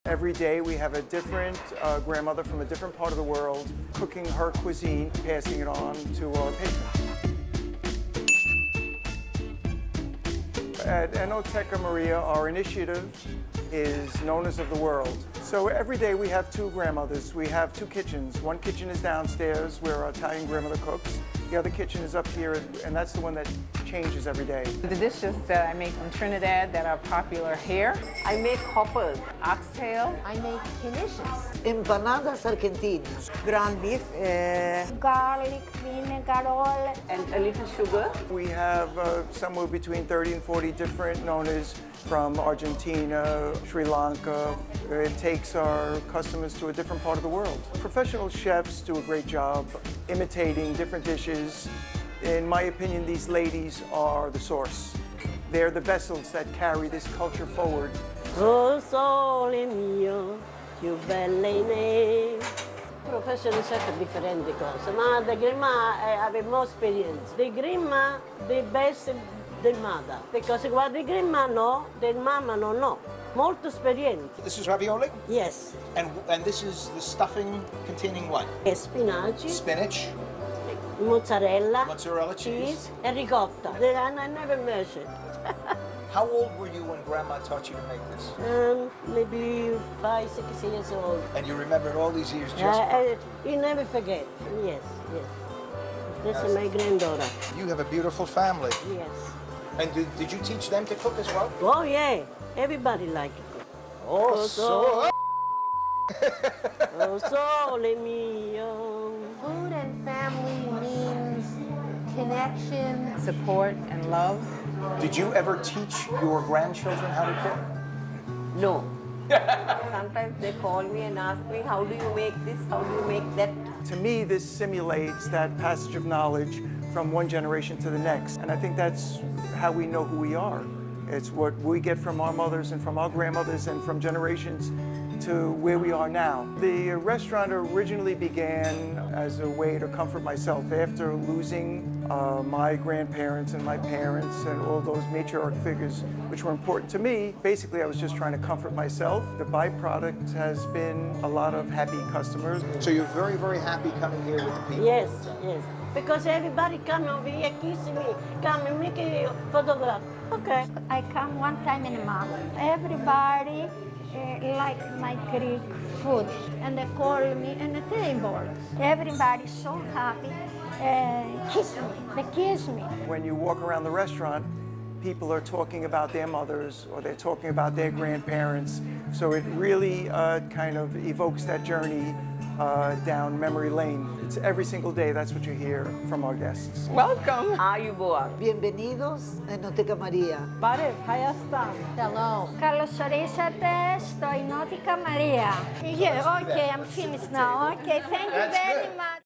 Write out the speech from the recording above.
Every day we have a different grandmother from a different part of the world cooking her cuisine, passing it on to our patrons. At Enoteca Maria, our initiative is Nonnas of the World. So every day we have two grandmothers. We have two kitchens. One kitchen is downstairs where our Italian grandmother cooks. The other kitchen is up here, and that's the one that changes every day. The dishes that I make from Trinidad that are popular here. I make hoppers, oxtail. I make knishes. Empanadas argentinas. Ground beef. Garlic, vinegar, oil. And a little sugar. We have somewhere between 30 and 40 different nonnas from Argentina, Sri Lanka. It takes our customers to a different part of the world. Professional chefs do a great job imitating different dishes. In my opinion, these ladies are the source. They're the vessels that carry this culture forward. Oh, sole mio, più bella in me. Professional chef è differente cosa, ma the grandma have more experience. The grandma, the best the mother. Because what the grandma know, the mama no know. Molto esperienza. This is ravioli? Yes. And this is the stuffing containing what? Spinach. Spinach. Mozzarella. Mozzarella cheese. And ricotta. I never measured. How old were you when Grandma taught you to make this? Maybe 5, 6 years old. And you remembered all these years just you never forget. Yes, yes. This is my granddaughter. You have a beautiful family. Yes. And did you teach them to cook as well? Oh, yeah. Everybody like it. Oh, so... Oh, sole mio. Food and family means connection. Support and love. Did you ever teach your grandchildren how to cook? No. Sometimes they call me and ask me, how do you make this? How do you make that? To me, this simulates that passage of knowledge from one generation to the next. And I think that's how we know who we are. It's what we get from our mothers and from our grandmothers and from generations to where we are now. The restaurant originally began as a way to comfort myself after losing my grandparents and my parents and all those matriarch figures which were important to me. Basically, I was just trying to comfort myself. The byproduct has been a lot of happy customers. So you're very, very happy coming here with the people? Yes, yes. Because everybody come over here, kiss me, come and make a photograph. Okay. I come one time in a month. Everybody like my Greek food, and they call me on the table. Everybody's so happy. Kiss me. They kiss me. When you walk around the restaurant, people are talking about their mothers or they're talking about their grandparents. So it really kind of evokes that journey down memory lane. It's every single day, that's what you hear from our guests. Welcome. Ayuboa. Bienvenidos a Enoteca Maria. Barev, hayastan. Hello. Carlos orίσατε στο Enoteca Maria. Yeah, okay, I'm finished now. Okay, thank you very much.